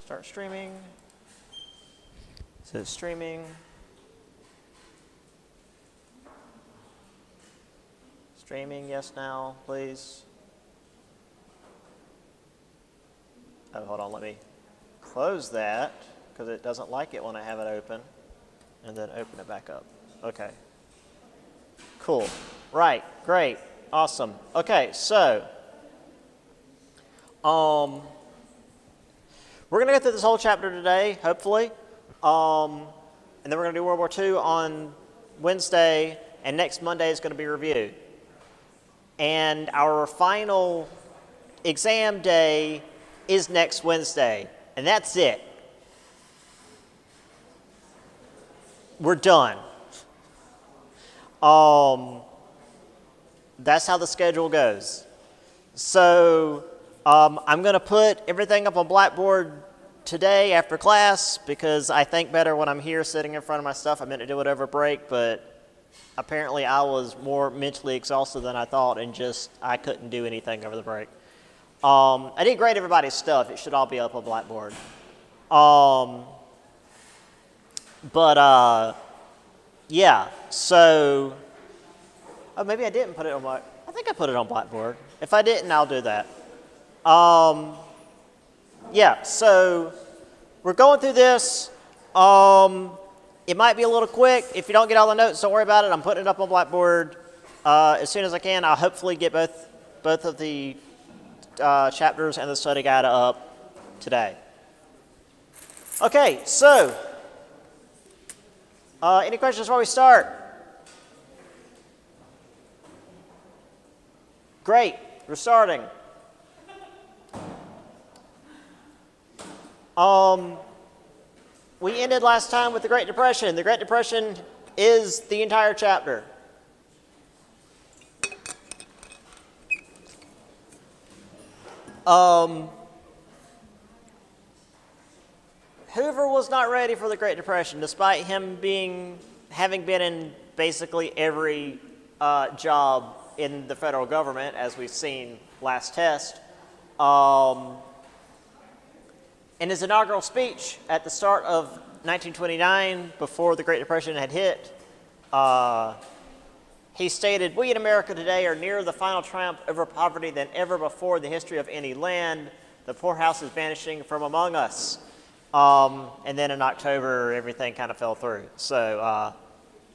Start streaming. So streaming. Streaming, yes now, please. Oh, hold on, let me close that because it doesn't like it when I have it open, and then open it back up. Okay. Cool. Right, great, awesome. Okay, so we're going to go through this whole chapter today, hopefully, and then we're going to do World War II on Wednesday, and next Monday is going to be review. And our final exam day is next Wednesday, and that's it. We're done. That's how the schedule goes. So I'm going to put everything up on Blackboard today after class because I think better when I'm here sitting in front of my stuff. I meant to do it over break, but apparently I was more mentally exhausted than I thought and I couldn't do anything over the break. I did grade everybody's stuff. It should all be up on Blackboard. Yeah, so, maybe I didn't put it on I think I put it on Blackboard. If I didn't, I'll do that. Yeah, so we're going through this. It might be a little quick. If you don't get all the notes, don't worry about it. I'm putting it up on Blackboard as soon as I can. I'll hopefully get both of the chapters and the study guide up today. Okay, so any questions before we start? Great, we're starting. We ended last time with the Great Depression. The Great Depression is the entire chapter. Hoover was not ready for the Great Depression, despite him having been in basically every job in the federal government, as we've seen last test. In his inaugural speech at the start of 1929, before the Great Depression had hit, he stated, "We in America today are nearer the final triumph over poverty than ever before in the history of any land. The poorhouse is vanishing from among us." And then in October, everything kind of fell through. So,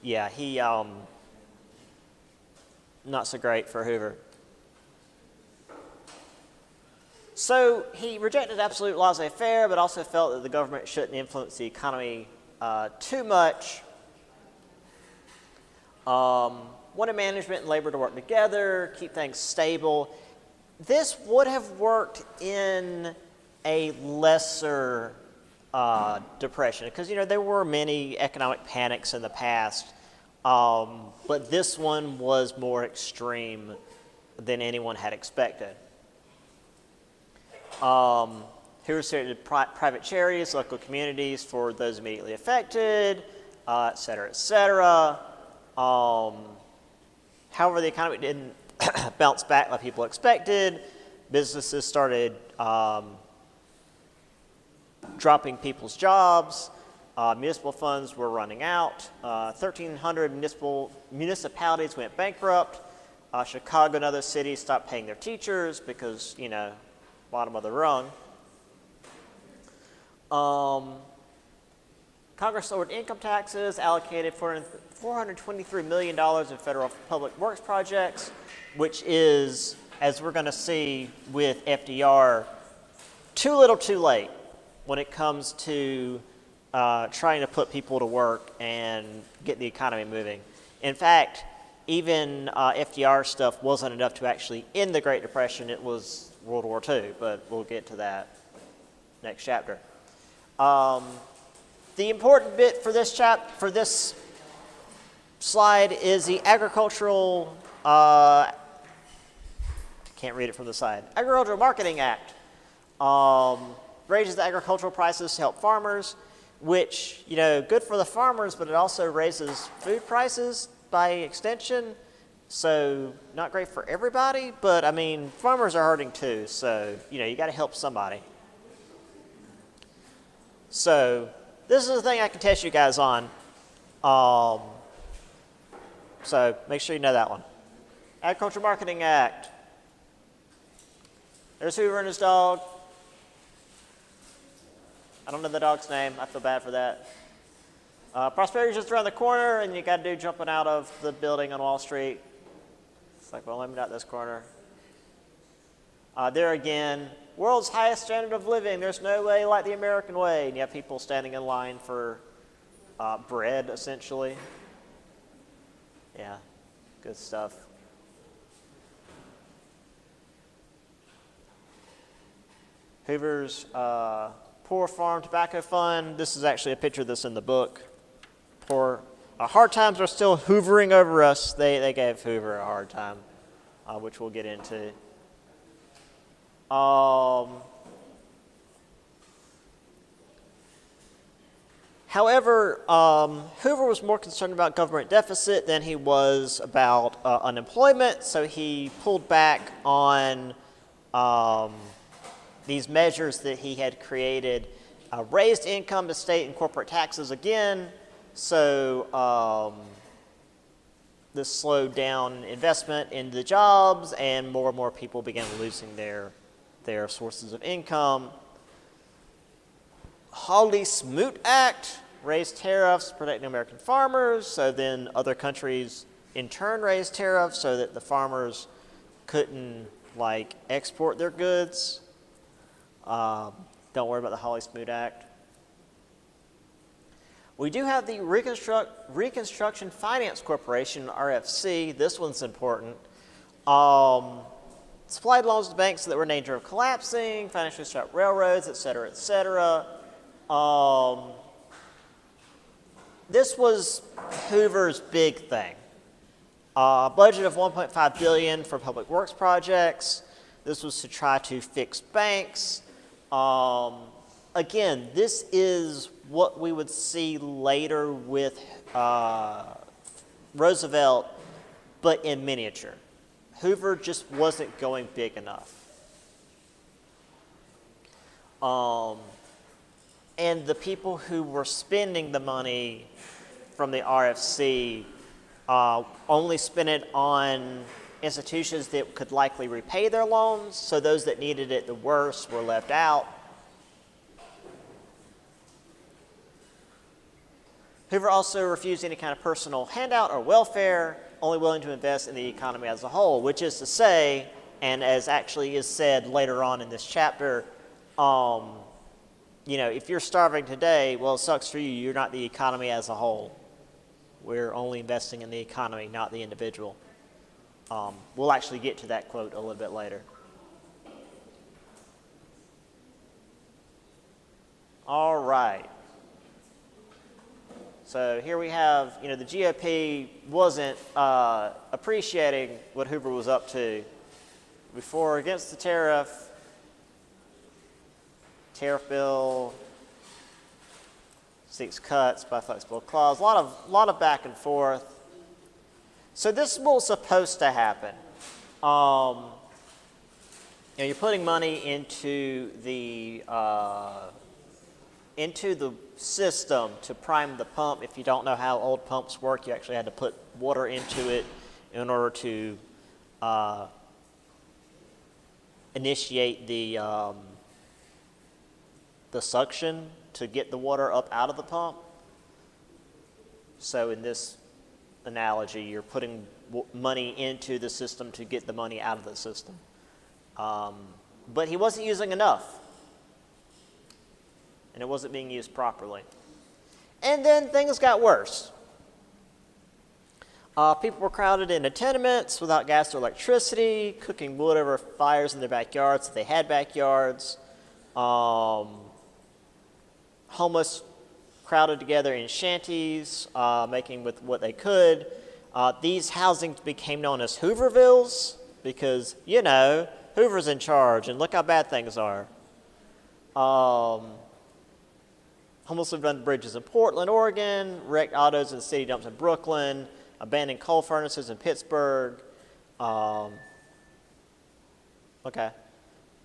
yeah, he, not so great for Hoover. So he rejected absolute laissez-faire, but also felt that the government shouldn't influence the economy too much. Wanted management and labor to work together, keep things stable. This would have worked in a lesser depression because, there were many economic panics in the past, but this one was more extreme than anyone had expected. Hoover started private charities, local communities for those immediately affected, et cetera, et cetera. However, the economy didn't bounce back like people expected. Businesses started dropping people's jobs. Municipal funds were running out. 1,300 municipalities went bankrupt. Chicago and other cities stopped paying their teachers because, bottom of the rung. Congress lowered income taxes, allocated $423 million in federal public works projects, which is, as we're going to see with FDR, too little too late when it comes to trying to put people to work and get the economy moving. In fact, even FDR stuff wasn't enough to actually end the Great Depression. It was World War II, but we'll get to that next chapter. The important bit for this slide is the agricultural, can't read it from the side, Agricultural Marketing Act. Raises the agricultural prices to help farmers, which, good for the farmers, but it also raises food prices by extension. So not great for everybody, but farmers are hurting too. So, you got to help somebody. So this is the thing I can test you guys on. So make sure you know that one. Agriculture Marketing Act. There's Hoover and his dog. I don't know the dog's name. I feel bad for that. Prosperity is just around the corner, and you got to do jumping out of the building on Wall Street. It's like, well, maybe not this corner. There again, world's highest standard of living. There's no way like the American way. And you have people standing in line for bread, essentially. Yeah, good stuff. Hoover's Poor Farm Tobacco Fund. This is actually a picture of this in the book. Hard times are still hoovering over us. They gave Hoover a hard time, which we'll get into. However, Hoover was more concerned about government deficit than he was about unemployment, so he pulled back on these measures that he had created, raised income to state and corporate taxes again, so this slowed down investment in the jobs, and more people began losing their sources of income. Hawley-Smoot Act raised tariffs protecting American farmers, so then other countries in turn raised tariffs so that the farmers couldn't export their goods. Don't worry about the Hawley-Smoot Act. We do have the Reconstruction Finance Corporation, RFC. This one's important. Supplied loans to banks that were in danger of collapsing, financially strapped railroads, et cetera, et cetera. This was Hoover's big thing. A budget of $1.5 billion for public works projects. This was to try to fix banks. Again, this is what we would see later with Roosevelt, but in miniature. Hoover just wasn't going big enough. And the people who were spending the money from the RFC only spent it on institutions that could likely repay their loans, so those that needed it the worst were left out. Hoover also refused any kind of personal handout or welfare, only willing to invest in the economy as a whole, which is to say, and as actually is said later on in this chapter, if you're starving today, well, it sucks for you. You're not the economy as a whole. We're only investing in the economy, not the individual. We'll actually get to that quote a little bit later. All right. So here we have, the GOP wasn't appreciating what Hoover was up to. Before, against the tariff bill, seeks cuts by flexible clause, a lot of back and forth. So this was supposed to happen. You're putting money into the system to prime the pump. If you don't know how old pumps work, you actually had to put water into it in order to initiate the suction to get the water up out of the pump. So in this analogy, you're putting money into the system to get the money out of the system. But he wasn't using enough, and it wasn't being used properly. And then things got worse. People were crowded into tenements without gas or electricity, cooking wood over fires in their backyards if they had backyards. Homeless crowded together in shanties, making with what they could. These housings became known as Hoovervilles because, Hoover's in charge, and look how bad things are. Homeless lived under bridges in Portland, Oregon, wrecked autos in city dumps in Brooklyn, abandoned coal furnaces in Pittsburgh. Okay.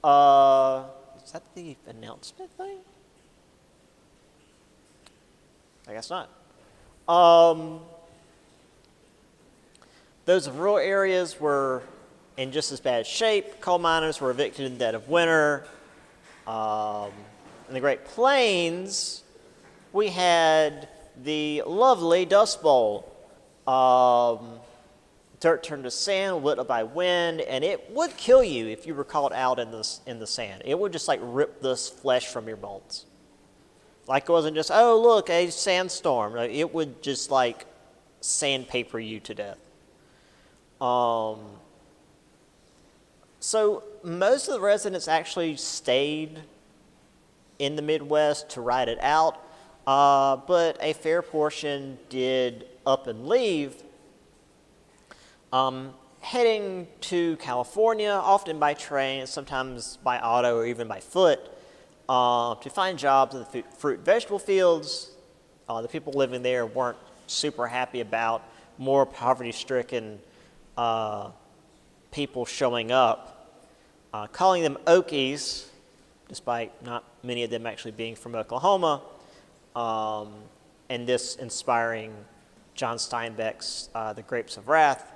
Is that the announcement thing? I guess not. Um, those in rural areas were in just as bad shape. Coal miners were evicted in the dead of winter. In the Great Plains, we had the lovely Dust Bowl. Dirt turned to sand, lit up by wind, and it would kill you if you were caught out in the sand. It would just like rip the flesh from your bones. Like it wasn't just, oh look, a sandstorm. Like, it would just like sandpaper you to death. So most of the residents actually stayed in the Midwest to ride it out, but a fair portion did up and leave, heading to California, often by train, sometimes by auto or even by foot, to find jobs in the fruit and vegetable fields. The people living there weren't super happy about more poverty-stricken people showing up, calling them Okies, despite not many of them actually being from Oklahoma, and this inspiring John Steinbeck's The Grapes of Wrath,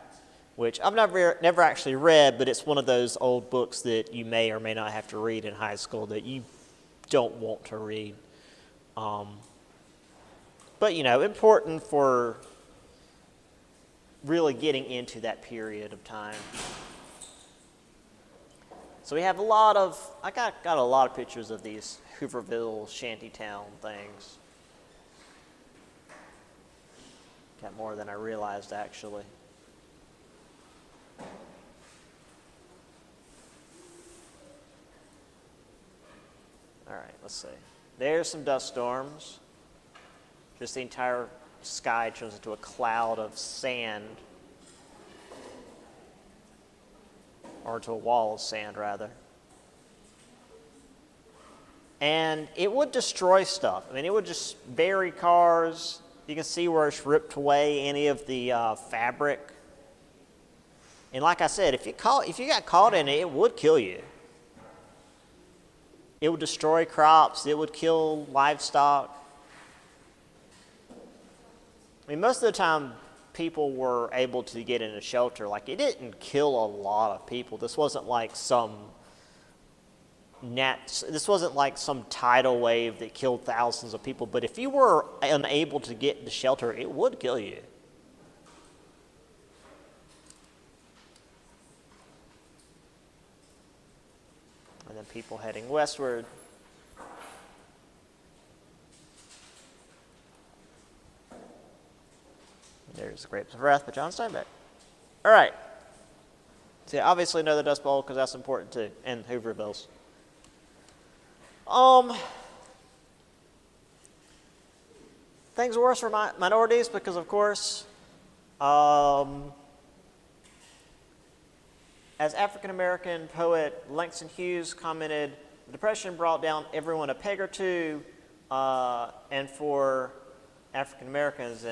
which I've never actually read, but it's one of those old books that you may or may not have to read in high school that you don't want to read. But, you know, important for really getting into that period of time. So we have I got a lot of pictures of these Hoovervilles shantytown things. Got more than I realized, actually. All right, let's see. There's some dust storms. Just the entire sky turns into a cloud of sand. Or to a wall of sand, rather. And it would destroy stuff. I mean, it would just bury cars. You can see where it's ripped away any of the fabric. And like I said, if you got caught in it, it would kill you. It would destroy crops. It would kill livestock. I mean, most of the time, people were able to get into shelter. Like, it didn't kill a lot of people. This wasn't like some tidal wave that killed thousands of people. But if you were unable to get into shelter, it would kill you. And then people heading westward. There's The Grapes of Wrath by John Steinbeck. All right. So you obviously know the Dust Bowl because that's important too, and Hoovervilles. Things are worse for minorities because, of course, as African-American poet Langston Hughes commented, the Depression brought down everyone a peg or two, and for African-Americans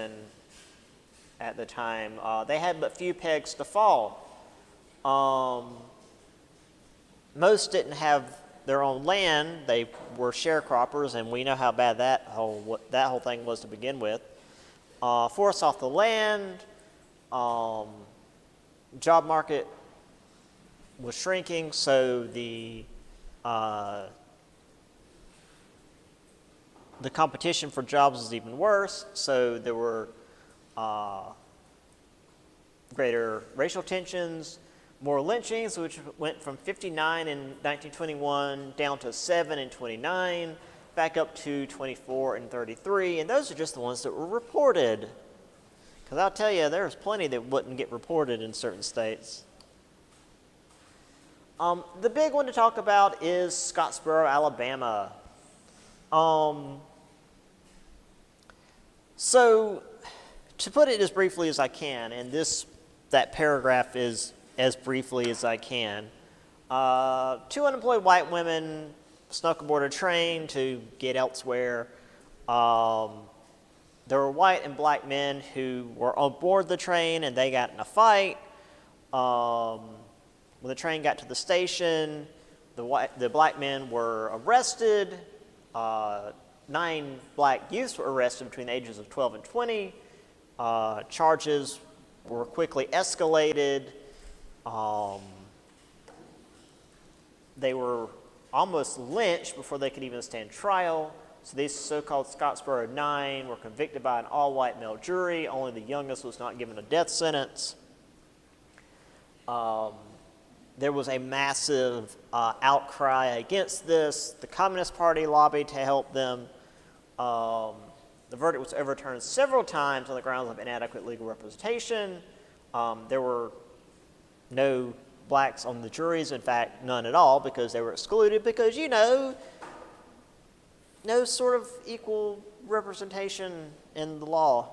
at the time, they had but few pegs to fall. Most didn't have their own land. They were sharecroppers, and we know how bad that whole thing was to begin with. Forced off the land, job market was shrinking, so the competition for jobs was even worse. So there were greater racial tensions, more lynchings, which went from 59 in 1921 down to 7 in 29, back up to 24 and 33, and those are just the ones that were reported. Because I'll tell you, there's plenty that wouldn't get reported in certain states. The big one to talk about is Scottsboro, Alabama. So, to put it as briefly as I can, and that paragraph is as briefly as I can, 2 unemployed white women snuck aboard a train to get elsewhere. There were white and black men who were on board the train, and they got in a fight. When the train got to the station, the black men were arrested. 9 black youths were arrested between the ages of 12 and 20. Charges were quickly escalated. They were almost lynched before they could even stand trial. So these so-called Scottsboro 9 were convicted by an all-white male jury. Only the youngest was not given a death sentence. There was a massive outcry against this. The Communist Party lobbied to help them. The verdict was overturned several times on the grounds of inadequate legal representation. There were no blacks on the juries, in fact, none at all, because they were excluded because, you know, no sort of equal representation in the law.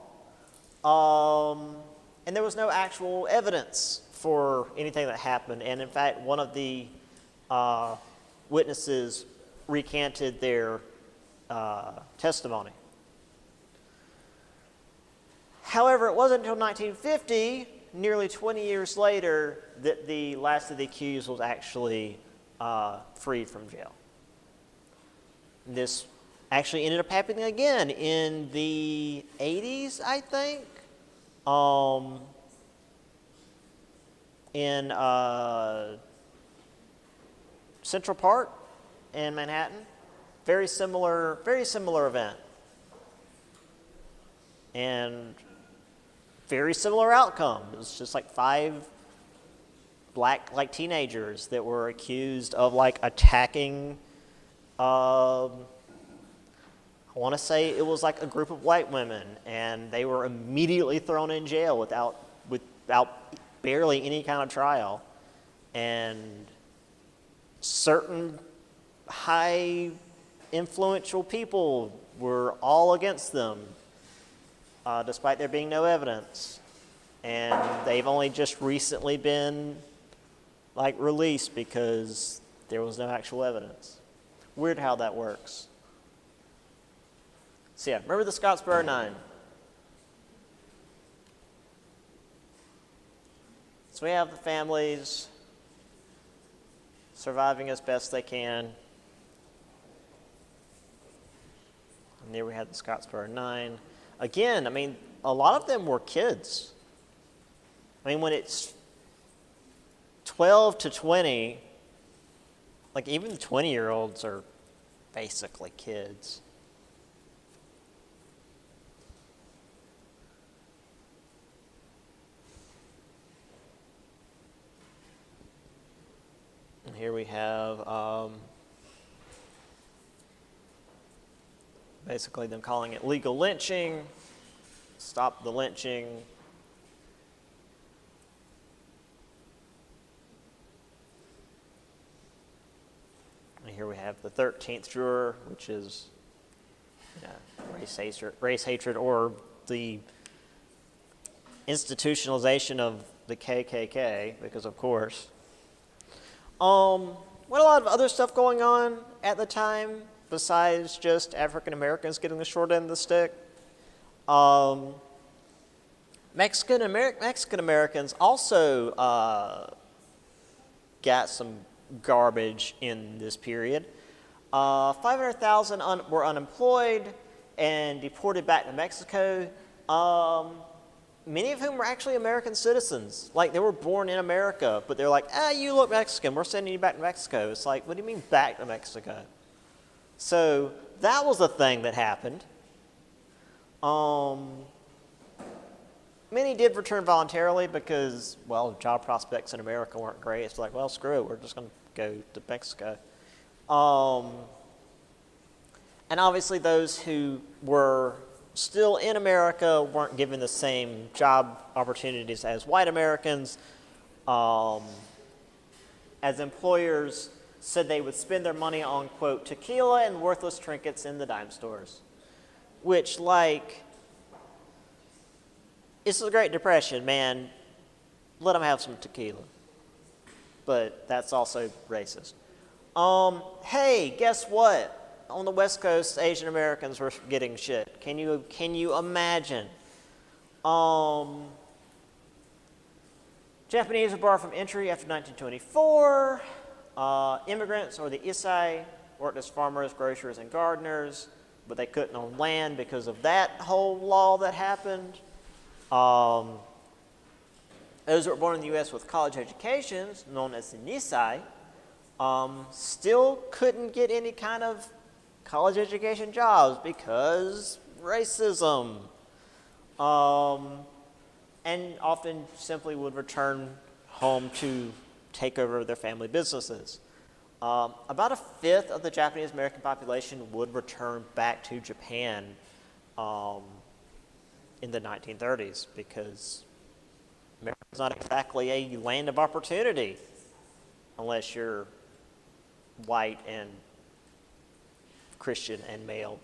And there was no actual evidence for anything that happened. And in fact, one of the witnesses recanted their testimony. However, it wasn't until 1950, nearly 20 years later, that the last of the accused was actually freed from jail. This actually ended up happening again in the 80s, I think, in Central Park in Manhattan. Very similar event. And very similar outcome. It was just like 5 black teenagers that were accused of attacking, I want to say it was like a group of white women, and they were immediately thrown in jail without barely any kind of trial. And certain high influential people were all against them, despite there being no evidence. And they've only just recently been released because there was no actual evidence. Weird how that works. So yeah, remember the Scottsboro 9. So we have the families surviving as best they can. And there we had the Scottsboro 9. Again, I mean, a lot of them were kids. I mean, when it's 12 to 20, even the 20-year-olds are basically kids. And here we have basically them calling it legal lynching, stop the lynching. And here we have the 13th juror, which is race hatred, or the institutionalization of the KKK, because of course. What a lot of other stuff going on at the time besides just African Americans getting the short end of the stick. Mexican Americans also got some garbage in this period. 500,000 were unemployed and deported back to Mexico. Many of whom were actually American citizens. They were born in America, but they're like, you look Mexican, we're sending you back to Mexico. It's like, what do you mean back to Mexico? So that was a thing that happened. Many did return voluntarily because, job prospects in America weren't great. It's like, screw it, we're just going to go to Mexico. And obviously those who were still in America weren't given the same job opportunities as white Americans, as employers said they would spend their money on, quote, tequila and worthless trinkets in the dime stores, which, it's the Great Depression, man. Let them have some tequila. But that's also racist. Hey, guess what? On the West Coast, Asian Americans were getting shit. Can you imagine? Japanese were barred from entry after 1924. Immigrants, or the Issei, worked as farmers, grocers, and gardeners. but they couldn't own land because of that whole law that happened. Those who were born in the U.S. with college educations, known as the Nisai, still couldn't get any kind of college education jobs because racism. And often simply would return home to take over their family businesses. About a fifth of the Japanese American population would return back to Japan in the 1930s because America is not exactly a land of opportunity unless you're white and Christian and male.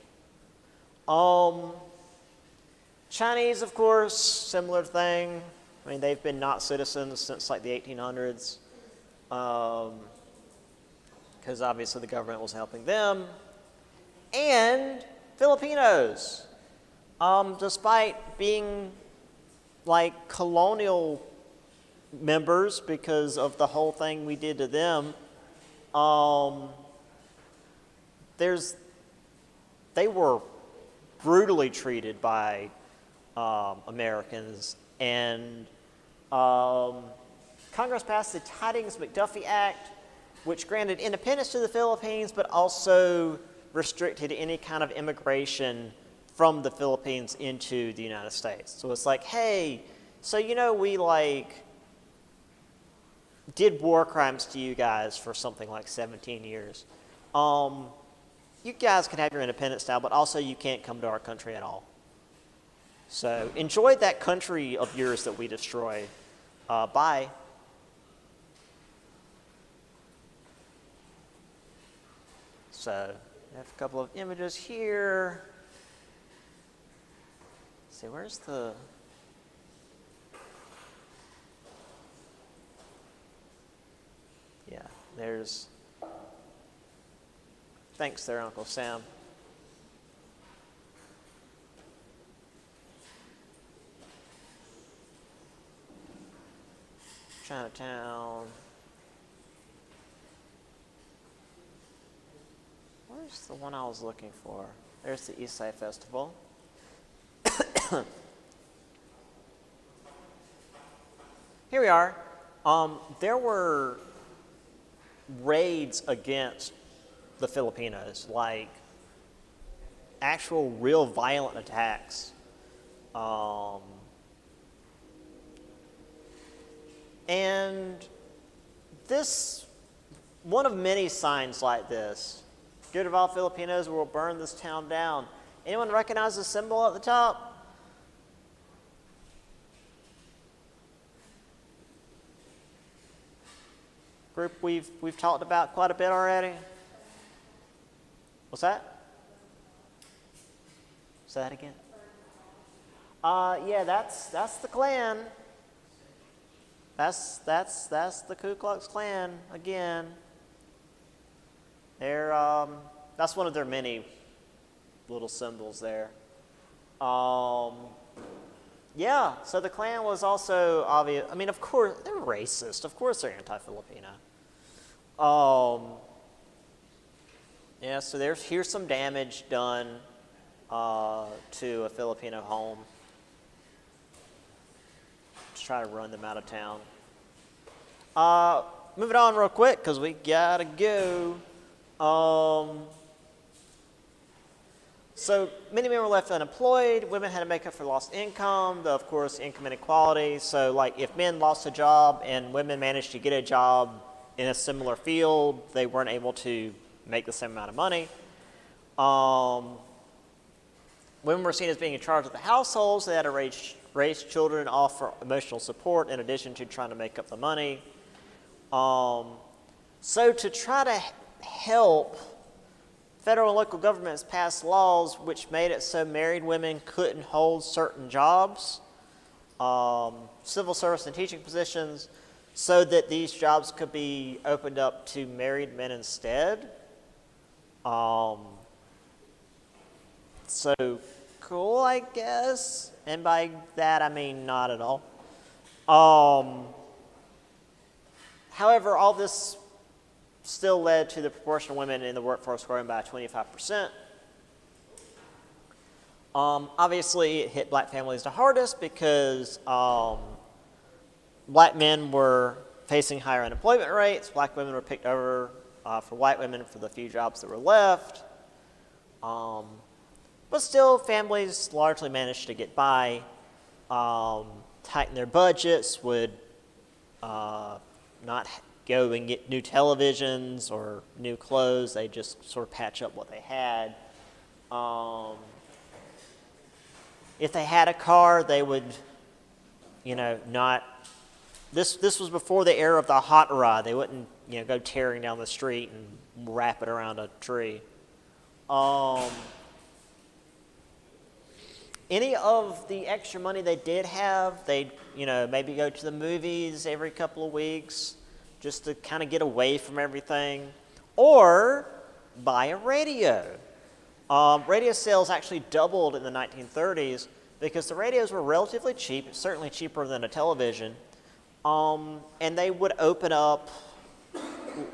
Chinese, of course, similar thing. I mean, they've been not citizens since like the 1800s because obviously the government was helping them. And Filipinos, despite being like colonial members because of the whole thing we did to them, they were brutally treated by Americans, and Congress passed the Tidings-McDuffie Act, which granted independence to the Philippines, but also restricted any kind of immigration from the Philippines into the United States. So it's like, hey, so we like did war crimes to you guys for something like 17 years. You guys can have your independence now, but also you can't come to our country at all. So enjoy that country of yours that we destroy. Bye. So I have a couple of images here. Let's see, where's the... Yeah, there's... Thanks there, Uncle Sam. Chinatown. Where's the one I was looking for? There's the East Side Festival. Here we are. There were raids against the Filipinos, like actual real violent attacks. And this, one of many signs like this, get rid of all Filipinos or we'll burn this town down. Anyone recognize the symbol at the top? Group we've talked about quite a bit already. What's that? Say that again. Yeah, that's the Klan. That's the Ku Klux Klan again. They're that's one of their many little symbols there. Yeah, so the Klan was also obvious. I mean, of course they're racist. Of course they're anti-Filipino. Yeah, so here's some damage done to a Filipino home. Just try to run them out of town. Moving on real quick because we gotta go. So many men were left unemployed. Women had to make up for lost income. Of course, income inequality. So, like, if men lost a job and women managed to get a job in a similar field, they weren't able to make the same amount of money. Women were seen as being in charge of the households. They had to raise children, offer emotional support in addition to trying to make up the money. So to try to help, federal and local governments passed laws which made it so married women couldn't hold certain jobs, civil service and teaching positions, so that these jobs could be opened up to married men instead. So cool, I guess. And by that, I mean not at all. However, all this still led to the proportion of women in the workforce growing by 25%. Obviously, it hit black families the hardest because black men were facing higher unemployment rates. Black women were picked over for white women for the few jobs that were left. But still, families largely managed to get by, tighten their budgets, would not go and get new televisions or new clothes. They just sort of patch up what they had. If they had a car, they would, not. This was before the era of the hot rod. They wouldn't, go tearing down the street and wrap it around a tree. Any of the extra money they did have, they'd, maybe go to the movies every couple of weeks just to kind of get away from everything, or buy a radio. Radio sales actually doubled in the 1930s because the radios were relatively cheap, certainly cheaper than a television, and they would open up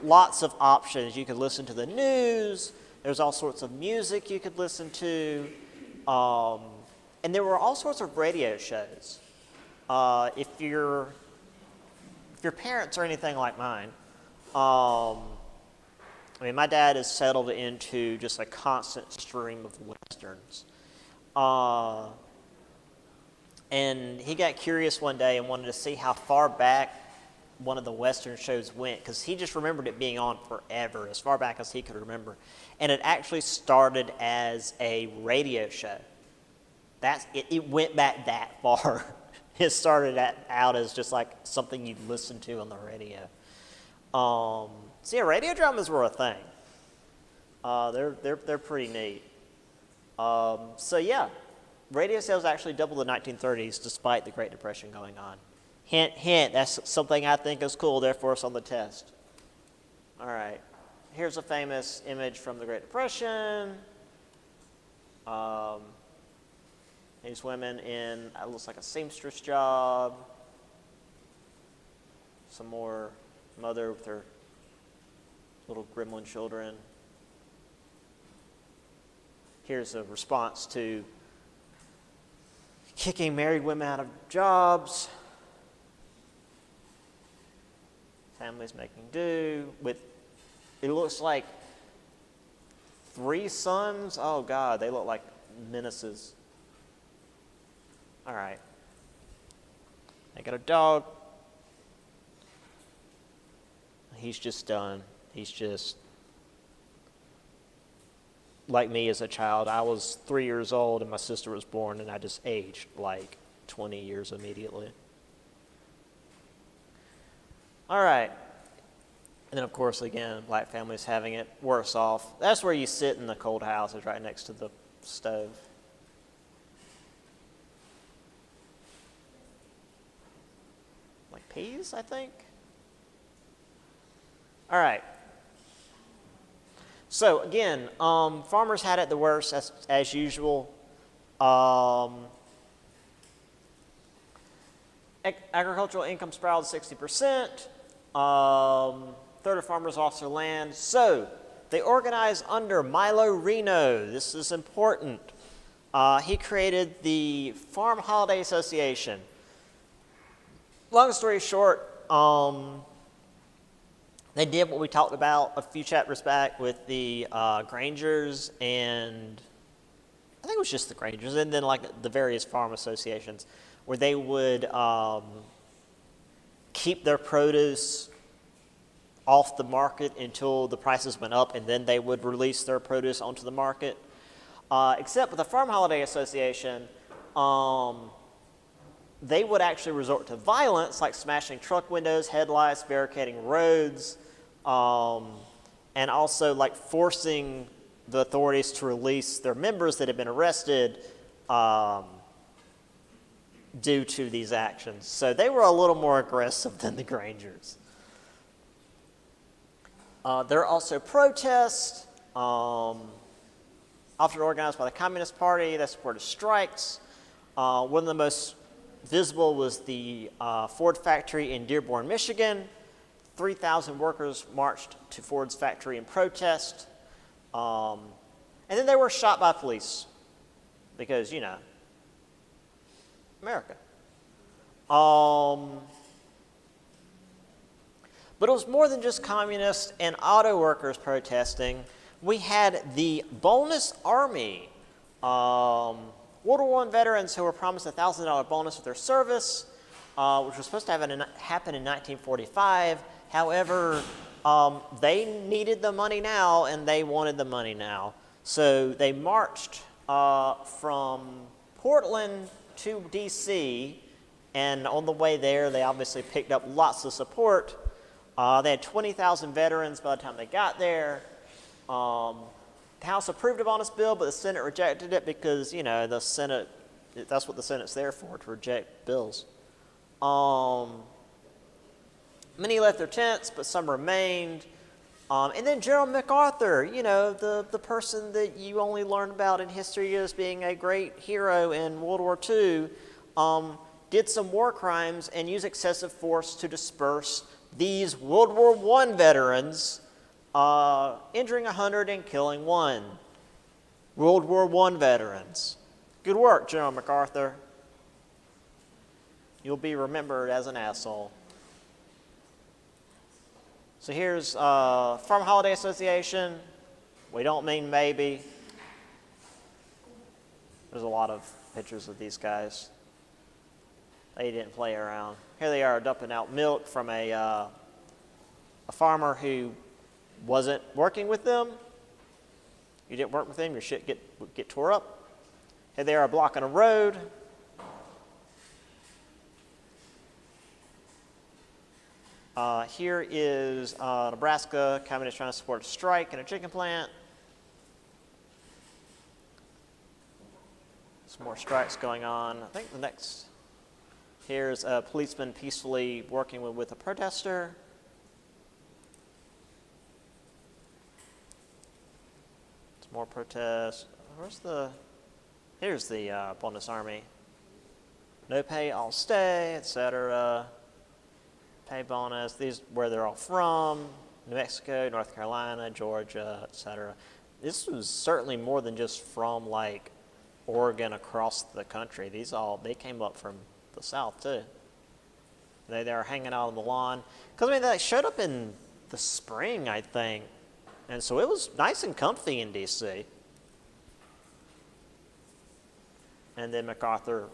lots of options. You could listen to the news, there's all sorts of music you could listen to, and there were all sorts of radio shows. If your parents are anything like mine, my dad is settled into just a constant stream of Westerns. And he got curious one day and wanted to see how far back one of the Western shows went, because he just remembered it being on forever, as far back as he could remember. And it actually started as a radio show. It went back that far. It started out as just like something you'd listen to on the radio. Radio dramas were a thing. They're pretty neat. Radio sales actually doubled in the 1930s despite the Great Depression going on. Hint, hint, that's something I think is cool, therefore it's on the test. All right, here's a famous image from the Great Depression. These women in, it looks like a seamstress job. Some more mother with her little gremlin children. Here's a response to kicking married women out of jobs. Families making do with, it looks like 3 sons. Oh God, they look like menaces. All right. They got a dog. He's just done. He's just like me as a child. I was 3 years old and my sister was born, and I just aged like 20 years immediately. All right. And then, of course, again, black families having it worse off. That's where you sit in the cold houses right next to the stove. Like peas, I think. All right. So, again, farmers had it the worst as usual. Agricultural income spiraled 60%. Third of farmers lost their land. So they organized under Milo Reno. This is important. He created the Farm Holiday Association. Long story short, they did what we talked about a few chapters back with the Grangers, and I think it was just the Grangers, and then like the various farm associations, where they would keep their produce off the market until the prices went up, and then they would release their produce onto the market. Except with the Farm Holiday Association, they would actually resort to violence, like smashing truck windows, headlights, barricading roads, and also like forcing the authorities to release their members that had been arrested due to these actions. So they were a little more aggressive than the Grangers. There are also protests, often organized by the Communist Party that supported strikes. One of the most visible was the Ford factory in Dearborn, Michigan. 3,000 workers marched to Ford's factory in protest. And then they were shot by police. because, America. But it was more than just communists and auto workers protesting. We had the bonus army, World War I veterans who were promised a $1,000 bonus for their service, which was supposed to happen in 1945. However, they needed the money now, and they wanted the money now. So they marched from Portland to D.C., and on the way there, they obviously picked up lots of support. They had 20,000 veterans by the time they got there. The House approved a bonus bill, but the Senate rejected it because, the Senate, that's what the Senate's there for, to reject bills. Many left their tents, but some remained. And then General MacArthur, the person that you only learn about in history as being a great hero in World War II, did some war crimes and used excessive force to disperse these World War I veterans, injuring 100 and killing 1. World War I veterans. Good work, General MacArthur. You'll be remembered as an asshole. So here's Farm Holiday Association. We don't mean maybe. There's a lot of pictures of these guys. They didn't play around. Here they are dumping out milk from a farmer who wasn't working with them. You didn't work with them, your shit would get tore up. Here they are blocking a road. Here is Nebraska communists trying to support a strike in a chicken plant. Some more strikes going on. I think the next, here's a policeman peacefully working with a protester. Some more protests. Here's the bonus army. No pay, I'll stay, etc. Pay bonus, these where they're all from, New Mexico, North Carolina, Georgia, etc. This was certainly more than just from like Oregon across the country. They came up from the South too. They were hanging out on the lawn. Because they showed up in the spring, I think. And so it was nice and comfy in DC. And then MacArthur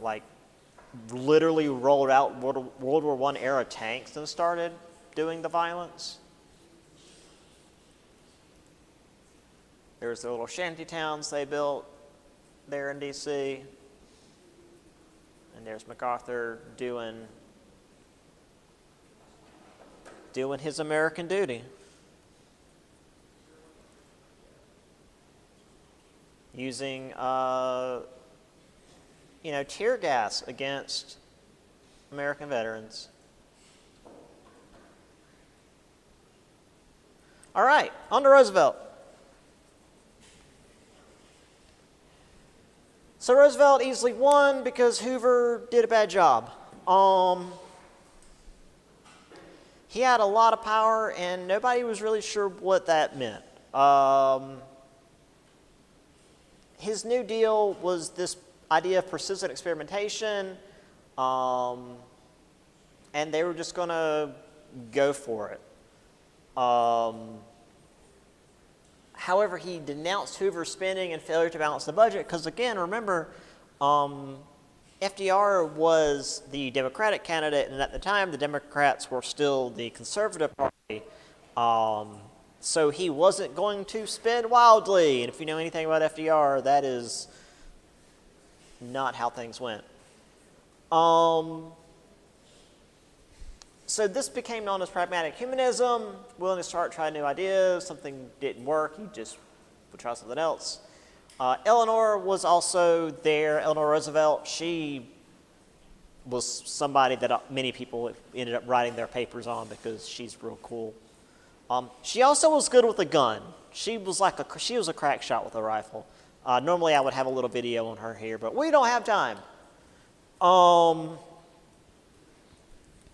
literally rolled out World War I era tanks and started doing the violence. There's the little shanty towns they built there in D.C. And there's MacArthur doing his American duty. Using tear gas against American veterans. All right, on to Roosevelt. So Roosevelt easily won because Hoover did a bad job. He had a lot of power, and nobody was really sure what that meant. His New Deal was this idea of persistent experimentation, and they were just going to go for it. However, he denounced Hoover's spending and failure to balance the budget because, again, remember, FDR was the Democratic candidate, and at the time, the Democrats were still the conservative party. So he wasn't going to spend wildly, and if you know anything about FDR, that is not how things went. So this became known as pragmatic humanism, willing to try new ideas. Something didn't work, you just would try something else. Eleanor was also there, Eleanor Roosevelt. She was somebody that many people ended up writing their papers on because she's real cool. She also was good with a gun. She was a crack shot with a rifle. Normally I would have a little video on her here, but we don't have time.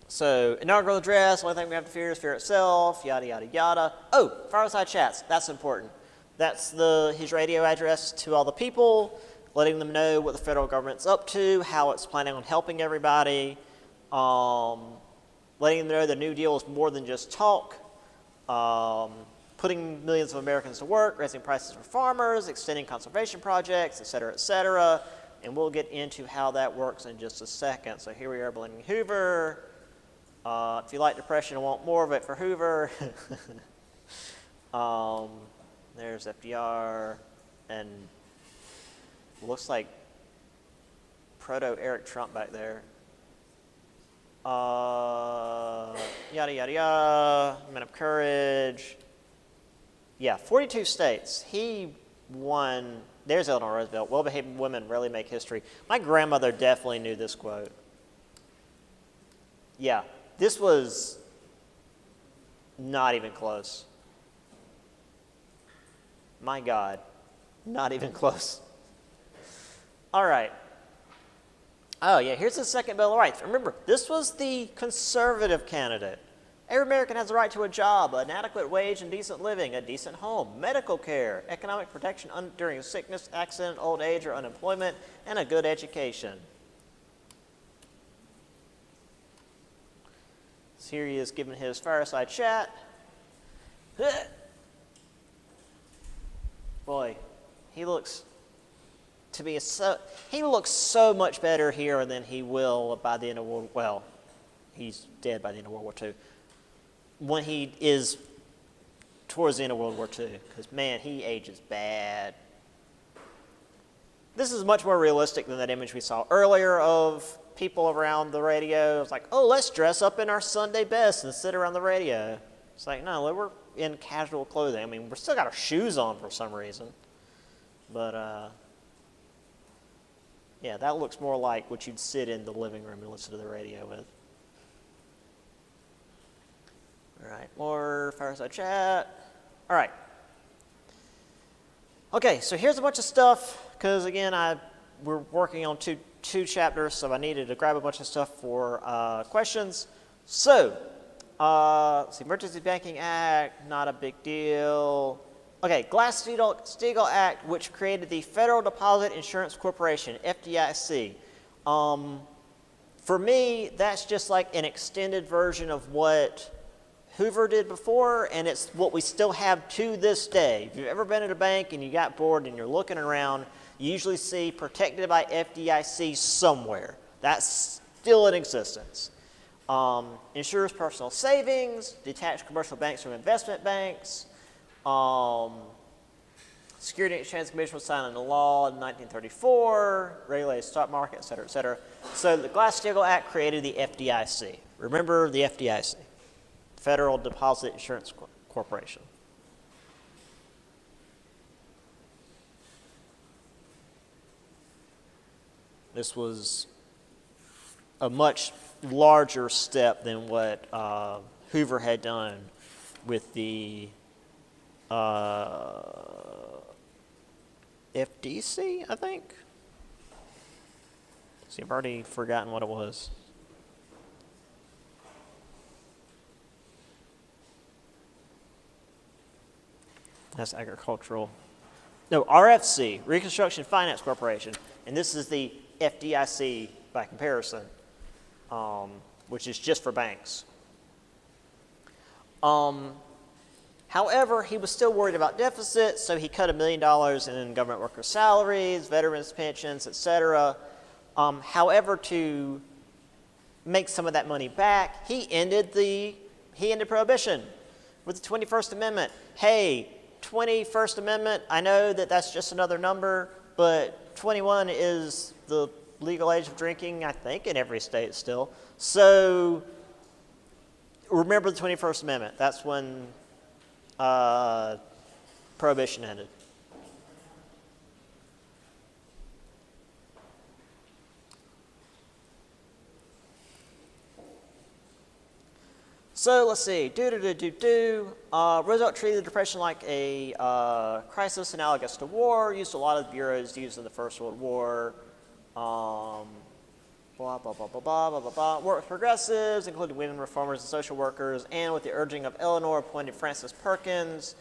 So, inaugural address, only thing we have to fear is fear itself, yada, yada, yada. Oh, fireside chats, that's important. That's his radio address to all the people. letting them know what the federal government's up to, how it's planning on helping everybody, letting them know the New Deal is more than just talk, putting millions of Americans to work, raising prices for farmers, extending conservation projects, et cetera, et cetera. And we'll get into how that works in just a second. So here we are blaming Hoover. If you like depression and want more of it for Hoover, there's FDR, and looks like proto-Eric Trump back there. Yada, yada, yada, Men of Courage. Yeah, 42 states. He won. There's Eleanor Roosevelt. Well-behaved women rarely make history. My grandmother definitely knew this quote. Yeah, this was not even close. My God, not even close. All right. Oh, yeah, here's the second Bill of Rights. Remember, this was the conservative candidate. Every American has a right to a job, an adequate wage and decent living, a decent home, medical care, economic protection during sickness, accident, old age, or unemployment, and a good education. So here he is giving his fireside chat. Boy, he looks so much better here than he will by the end of World War. Well, he's dead by the end of World War II. When he is towards the end of World War II, because man, he ages bad. This is much more realistic than that image we saw earlier of people around the radio. It's like, oh, let's dress up in our Sunday best and sit around the radio. It's like, no, we're in casual clothing. I mean, we're still got our shoes on for some reason. But, yeah, that looks more like what you'd sit in the living room and listen to the radio with. All right, more fireside chat. All right. Okay, so here's a bunch of stuff, because again, we're working on two chapters, so I needed to grab a bunch of stuff for questions. So, let's see, Emergency Banking Act, not a big deal. Okay, Glass-Steagall Act, which created the Federal Deposit Insurance Corporation, FDIC. For me, that's just like an extended version of what Hoover did before, and it's what we still have to this day. If you've ever been at a bank and you got bored and you're looking around, you usually see protected by FDIC somewhere. That's still in existence. Insures personal savings, detach commercial banks from investment banks. Security and Exchange Commission was signed into law in 1934, regulated stock market, et cetera, et cetera. So the Glass-Steagall Act created the FDIC. Remember the FDIC, Federal Deposit Insurance Corporation. This was a much larger step than what Hoover had done with the FDC, I think. See, I've already forgotten what it was. That's agricultural. No, RFC, Reconstruction Finance Corporation, and this is the FDIC by comparison, which is just for banks. However, he was still worried about deficits, so he cut $1 million in government workers' salaries, veterans' pensions, etc. However, to make some of that money back, he ended prohibition with the 21st Amendment. Hey, 21st Amendment, I know that that's just another number, but 21 is the legal age of drinking, I think, in every state still. So remember the 21st Amendment. That's when Prohibition ended. So let's see. Roosevelt treated the Depression like a crisis analogous to war. Used a lot of bureaus used in the First World War. Blah, blah, blah, blah, blah, blah, blah, blah. Worked with progressives, including women reformers and social workers, and with the urging of Eleanor, appointed Francis Perkins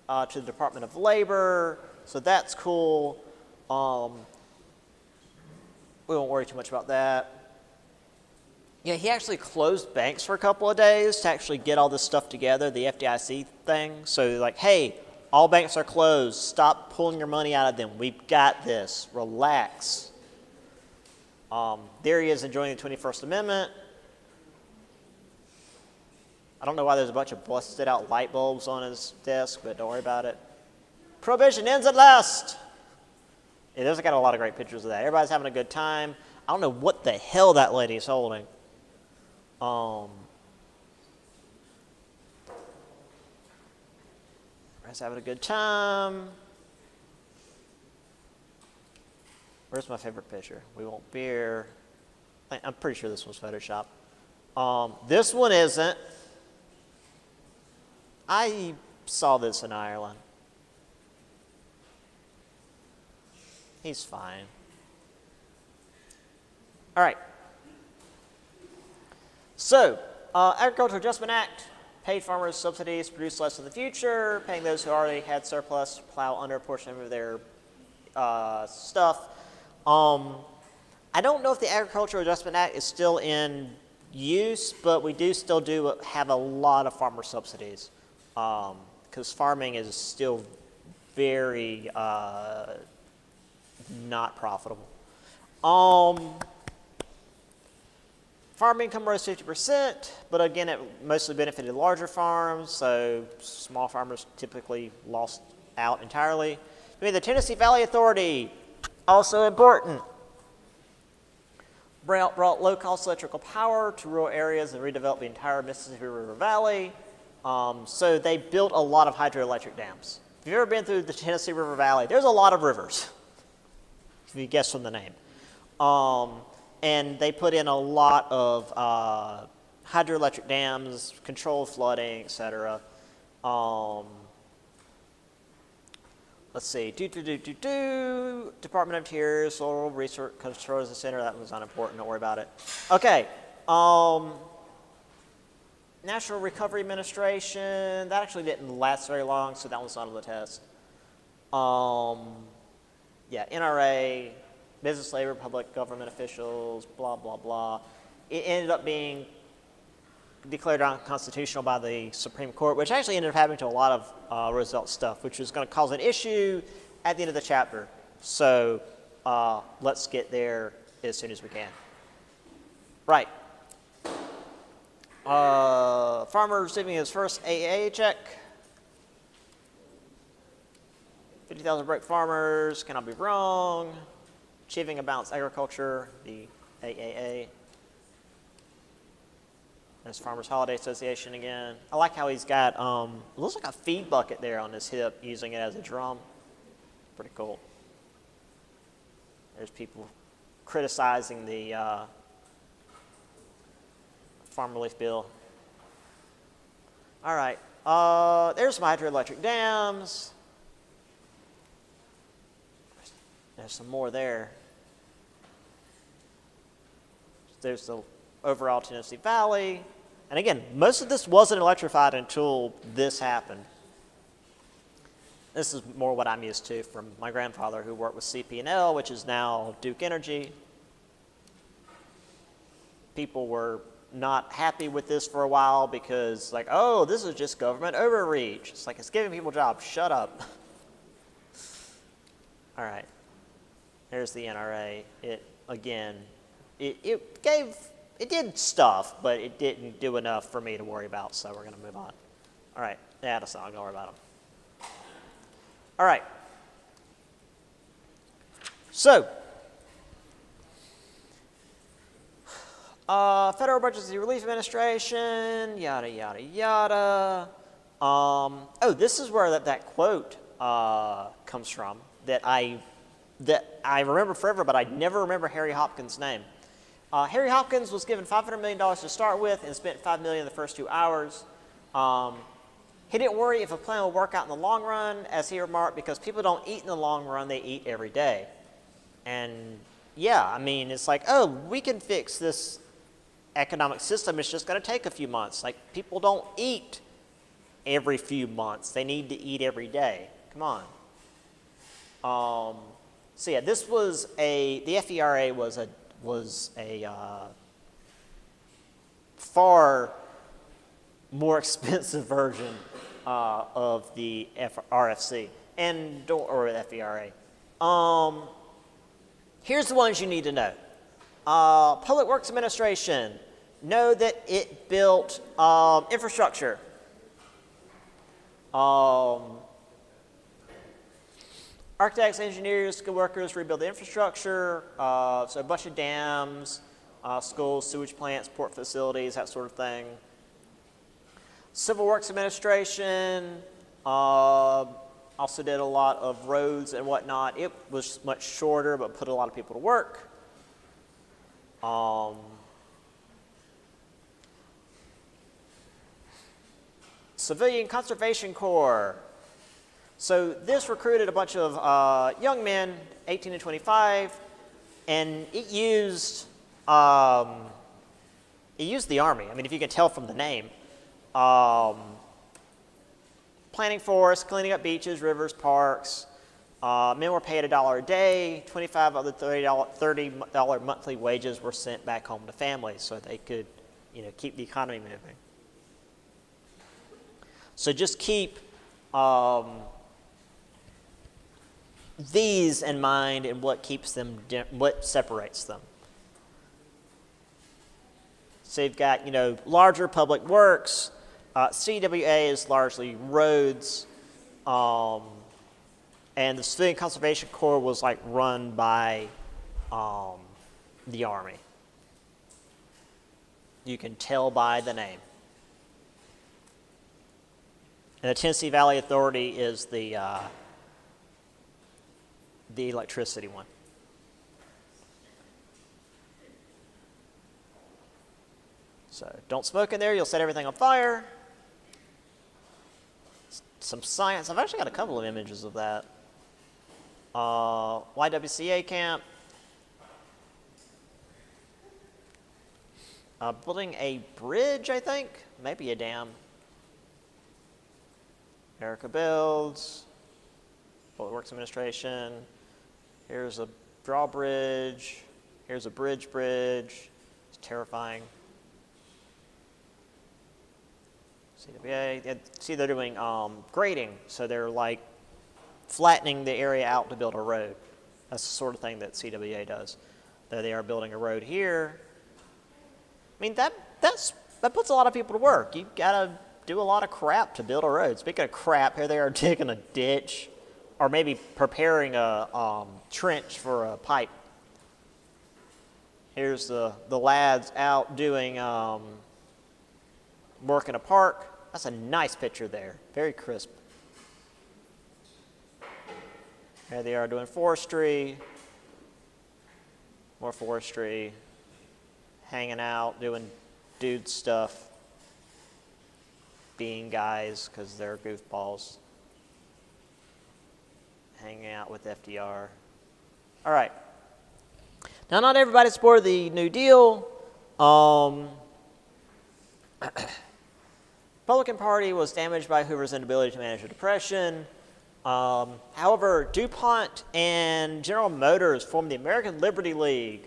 to the Department of Labor. So that's cool. We won't worry too much about that. Yeah, he actually closed banks for a couple of days to actually get all this stuff together, the FDIC thing. So like, hey, all banks are closed. Stop pulling your money out of them. We've got this. Relax. There he is enjoying the 21st Amendment. I don't know why there's a bunch of busted out light bulbs on his desk, but don't worry about it. Prohibition ends at last. Yeah, there's got a lot of great pictures of that. Everybody's having a good time. I don't know what the hell that lady is holding. Everybody's having a good time. Where's my favorite picture? We want beer. I'm pretty sure this one's Photoshop. This one isn't. I saw this in Ireland. He's fine. All right. So, Agricultural Adjustment Act paid farmers subsidies to produce less in the future, paying those who already had surplus to plow under a portion of their stuff. I don't know if the Agricultural Adjustment Act is still in use, but we do still have a lot of farmer subsidies because farming is still very not profitable. Farm income rose 50%, but again, it mostly benefited larger farms, so small farmers typically lost out entirely. I mean, the Tennessee Valley Authority, also important, brought low-cost electrical power to rural areas and redeveloped the entire Mississippi River Valley. So they built a lot of hydroelectric dams. If you've ever been through the Tennessee River Valley, there's a lot of rivers, if you guess from the name. And they put in a lot of hydroelectric dams, controlled flooding, etc. Let's see. Department of Interior, Soil Research Control Center. That was unimportant. Don't worry about it. Okay. National Recovery Administration. That actually didn't last very long, so that one's not on the test. Yeah, NRA. Business, labor, public government officials, blah, blah, blah. It ended up being declared unconstitutional by the Supreme Court, which actually ended up happening to a lot of Roosevelt stuff, which was going to cause an issue at the end of the chapter. So let's get there as soon as we can. Right. Farmer receiving his first AAA check. 50,000 broke farmers, cannot be wrong. Achieving a Balanced Agriculture, the AAA. There's Farmers Holiday Association again. I like how he's got, it looks like a feed bucket there on his hip, using it as a drum. Pretty cool. There's people criticizing the Farm Relief Bill. All right, there's some hydroelectric dams. There's some more there. There's the overall Tennessee Valley. And again, most of this wasn't electrified until this happened. This is more what I'm used to from my grandfather, who worked with CP&L, which is now Duke Energy. People were not happy with this for a while because, like, oh, this is just government overreach. It's like, it's giving people jobs. Shut up. All right. There's the NRA. It did stuff, but it didn't do enough for me to worry about, so we're going to move on. All right, yeah, that's not, don't worry about them. All right. So, Federal Emergency Relief Administration, yada, yada, yada. Oh, this is where that quote comes from that I remember forever, but I never remember Harry Hopkins' name. Harry Hopkins was given $500 million to start with and spent $5 million in the first 2 hours. He didn't worry if a plan would work out in the long run, as he remarked, because people don't eat in the long run, they eat every day. And yeah, I mean, it's like, oh, we can fix this economic system. It's just going to take a few months. Like, people don't eat every few months. They need to eat every day. Come on. So yeah, this was the FERA was a far more expensive version of the RFC or the FERA. Here's the ones you need to know. Public Works Administration, know that it built infrastructure. Architects, engineers, skilled workers rebuild the infrastructure, so a bunch of dams, schools, sewage plants, port facilities, that sort of thing. Civil Works Administration also did a lot of roads and whatnot. It was much shorter, but put a lot of people to work. Civilian Conservation Corps. So this recruited a bunch of young men, 18 to 25, and it used the Army. I mean, if you can tell from the name. Planting forests, cleaning up beaches, rivers, parks. Men were paid $1 a day. 25 of the $30 monthly wages were sent back home to families so they could, keep the economy moving. So just keep these in mind and what keeps them, what separates them. So you've got, larger public works. CWA is largely roads, and the Civilian Conservation Corps was run by the Army. You can tell by the name. And the Tennessee Valley Authority is the electricity one. So don't smoke in there, you'll set everything on fire. Some science. I've actually got a couple of images of that. YWCA camp. Building a bridge, I think. Maybe a dam. America Builds. Public Works Administration. Here's a drawbridge. Here's a bridge. It's terrifying. CWA, see they're doing grading, so they're flattening the area out to build a road. That's the sort of thing that CWA does. There they are building a road here. I mean, that puts a lot of people to work. You've got to do a lot of crap to build a road. Speaking of crap, here they are digging a ditch or maybe preparing a trench for a pipe. Here's the lads out doing work in a park. That's a nice picture there. Very crisp. There they are doing forestry. More forestry. Hanging out, doing dude stuff. Being guys, because they're goofballs. Hanging out with FDR. All right. Now, not everybody supported the New Deal. Republican Party was damaged by Hoover's inability to manage the Depression. However, DuPont and General Motors formed the American Liberty League,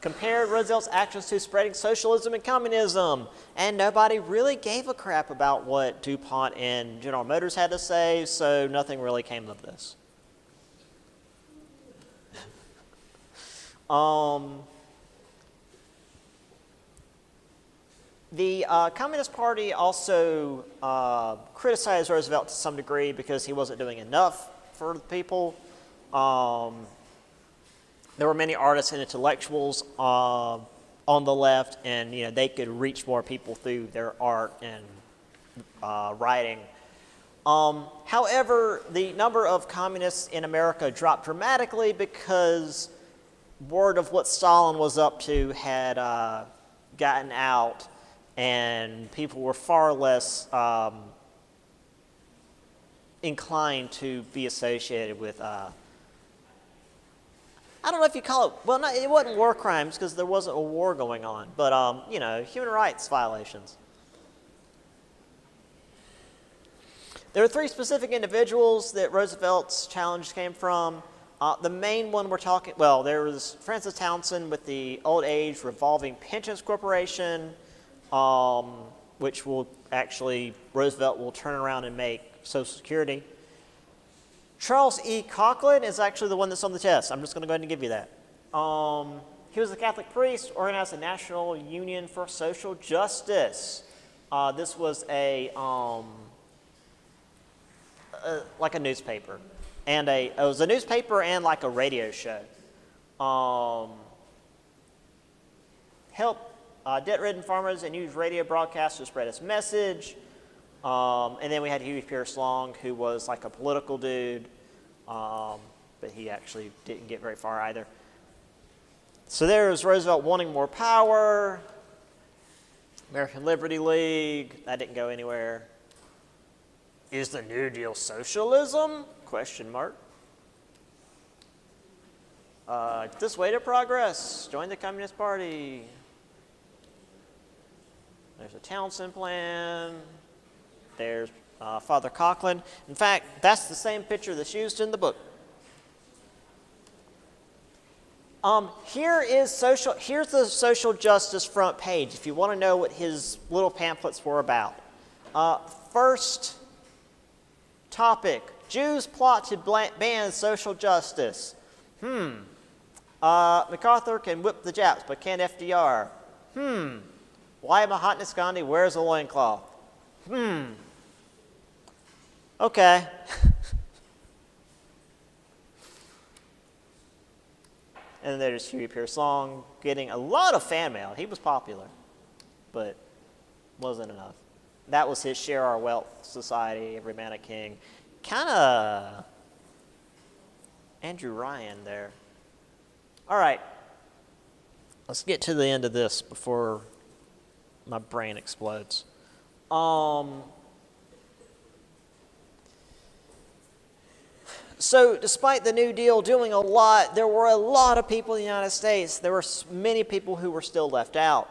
compared Roosevelt's actions to spreading socialism and communism, and nobody really gave a crap about what DuPont and General Motors had to say, so nothing really came of this. The Communist Party also criticized Roosevelt to some degree because he wasn't doing enough for the people. There were many artists and intellectuals on the left, and they could reach more people through their art and writing. However, the number of communists in America dropped dramatically because word of what Stalin was up to had gotten out, and people were far less inclined to be associated with, I don't know if you call it, well, it wasn't war crimes because there wasn't a war going on, but, human rights violations. There were three specific individuals that Roosevelt's challenge came from. The main one we're talking, well, there was Francis Townsend with the Old Age Revolving Pensions Corporation, which will actually, Roosevelt will turn around and make Social Security. Charles E. Coughlin is actually the one that's on the test. I'm just going to go ahead and give you that. He was a Catholic priest, organized the National Union for Social Justice. This was like a newspaper. And it was a newspaper and like a radio show. Help debt-ridden farmers and use radio broadcasts to spread his message. And then we had Huey Pierce Long, who was like a political dude, but he actually didn't get very far either. So there was Roosevelt wanting more power. American Liberty League, that didn't go anywhere. Is the New Deal socialism? Question mark. This way to progress. Join the Communist Party. There's a Townsend plan. There's Father Coughlin. In fact, that's the same picture that's used in the book. Here's the social justice front page if you want to know what his little pamphlets were about. First topic, Jews plot to ban social justice. MacArthur can whip the Japs, but can't FDR. Why Mahatma Gandhi wears a loincloth. Okay. And there's Huey Pierce Long getting a lot of fan mail. He was popular, but wasn't enough. That was his Share Our Wealth Society, Every Man a King. Kind of Andrew Ryan there. All right. Let's get to the end of this before my brain explodes. So despite the New Deal doing a lot, there were a lot of people in the United States. There were many people who were still left out.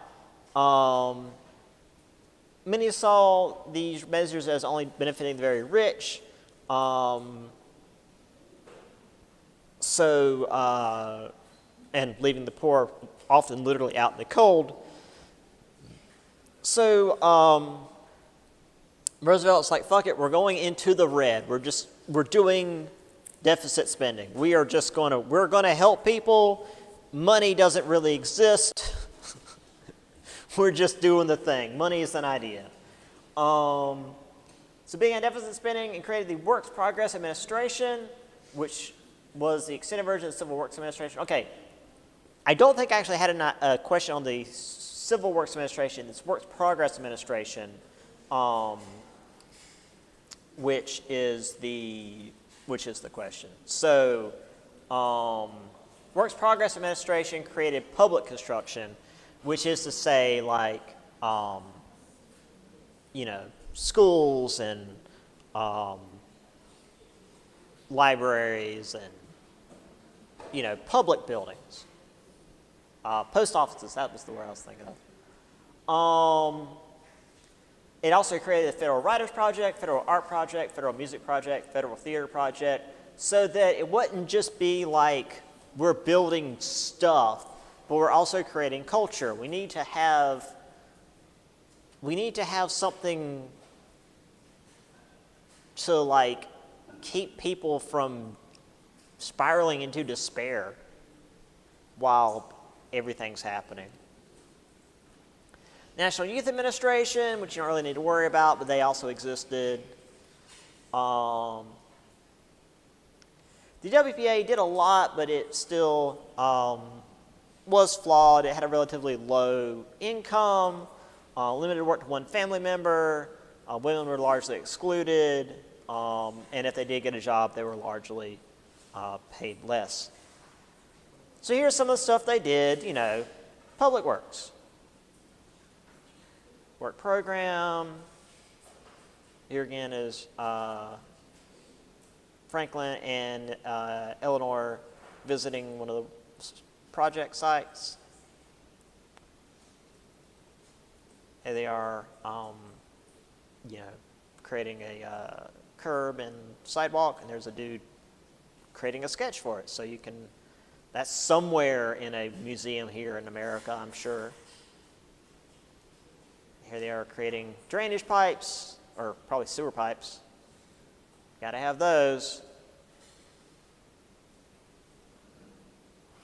Many saw these measures as only benefiting the very rich. And leaving the poor often literally out in the cold. So Roosevelt's like, fuck it, we're going into the red. We're doing deficit spending. We're going to help people. Money doesn't really exist. We're just doing the thing. Money is an idea. So being on deficit spending and created the Works Progress Administration, which was the extended version of the Civil Works Administration. Okay, I don't think I actually had a question on the Civil Works Administration. It's Works Progress Administration, which is the question. So, Works Progress Administration created public construction, which is to say, like, schools and libraries and public buildings, post offices. That was the word I was thinking of. It also created the Federal Writers Project, Federal Art Project, Federal Music Project, Federal Theater Project, so that it wouldn't just be like we're building stuff, but we're also creating culture. We need to have something to like keep people from spiraling into despair while everything's happening. National Youth Administration, which you don't really need to worry about, but they also existed. The WPA did a lot, but it still was flawed. It had a relatively low income, limited work to one family member. Women were largely excluded, and if they did get a job, they were largely paid less. So here's some of the stuff they did, public works. Work program. Here again is Franklin and Eleanor visiting one of the project sites. And they are, creating a curb and sidewalk, and there's a dude creating a sketch for it. So you can, that's somewhere in a museum here in America, I'm sure. Here they are creating drainage pipes, or probably sewer pipes. Got to have those.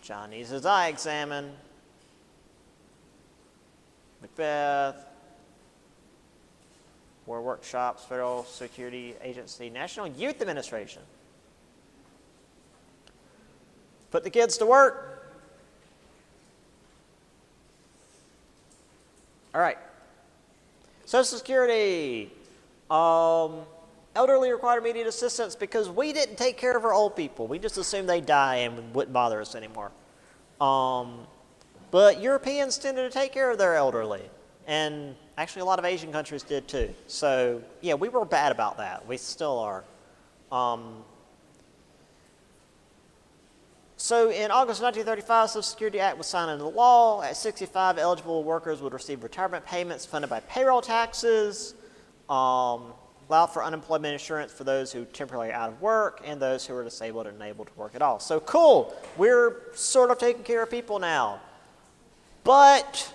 John needs his eye examined. Macbeth. War workshops, Federal Security Agency, National Youth Administration. Put the kids to work. All right. Social Security. Elderly required immediate assistance because we didn't take care of our old people. We just assumed they'd die and wouldn't bother us anymore. But Europeans tended to take care of their elderly. And actually a lot of Asian countries did too. So yeah, we were bad about that. We still are. So in August of 1935, the Social Security Act was signed into law. At 65, eligible workers would receive retirement payments funded by payroll taxes, allowed for unemployment insurance for those who were temporarily out of work and those who were disabled and unable to work at all. So cool, we're sort of taking care of people now. But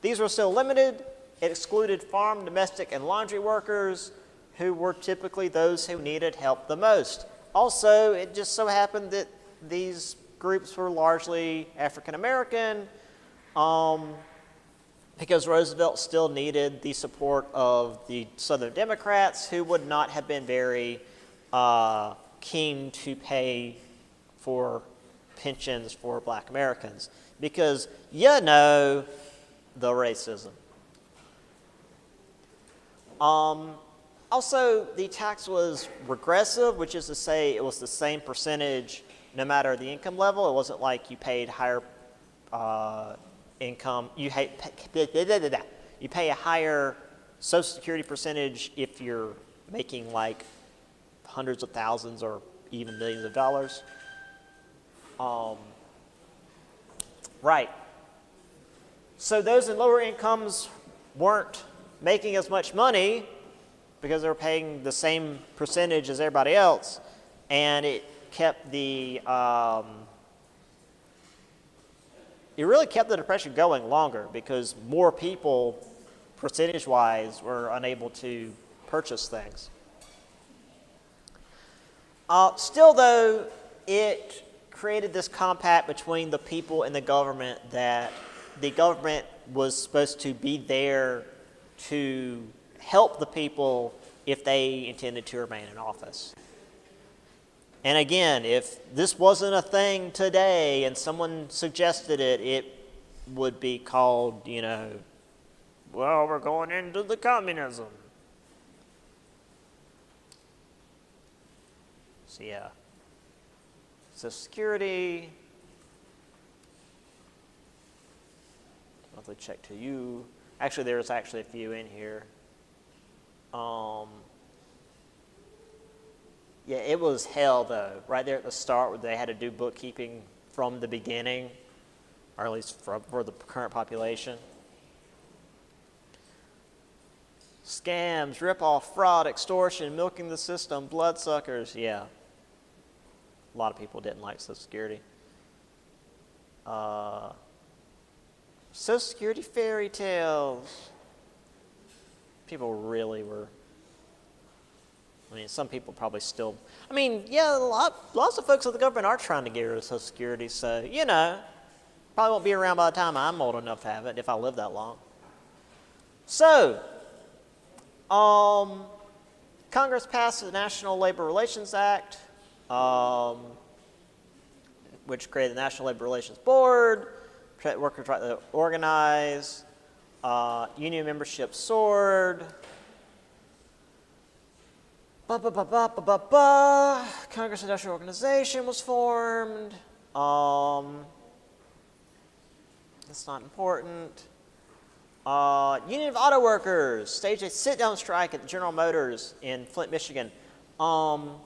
these were still limited. It excluded farm, domestic, and laundry workers who were typically those who needed help the most. Also, it just so happened that these groups were largely African American because Roosevelt still needed the support of the Southern Democrats who would not have been very keen to pay for pensions for Black Americans because you know the racism. Also, the tax was regressive, which is to say it was the same percentage no matter the income level. It wasn't like you paid higher income. You pay a higher Social Security percentage if you're making like hundreds of thousands or even millions of dollars. Right. So those in lower incomes weren't making as much money because they were paying the same percentage as everybody else, and it kept the it really kept the Depression going longer because more people, percentage-wise, were unable to purchase things. Still, though, it created this compact between the people and the government that the government was supposed to be there to help the people if they intended to remain in office. And again, if this wasn't a thing today and someone suggested it, it would be called, you know, well, we're going into the communism. So yeah, Social Security, monthly check to you. Actually, there's actually a few in here. Yeah, it was hell though. Right there at the start, where they had to do bookkeeping from the beginning, or at least for the current population. Scams, rip-off, fraud, extortion, milking the system, bloodsuckers. Yeah, a lot of people didn't like Social Security. Social Security fairy tales. People really were. I mean, some people probably still. I mean, yeah, lots of folks at the government are trying to get rid of Social Security, so you know, probably won't be around by the time I'm old enough to have it if I live that long. So, Congress passed the National Labor Relations Act, which created the National Labor Relations Board, protect workers' right to organize, union membership soared. Congress Industrial Organization was formed. That's not important. Union of Auto Workers staged a sit-down strike at General Motors in Flint, Michigan. So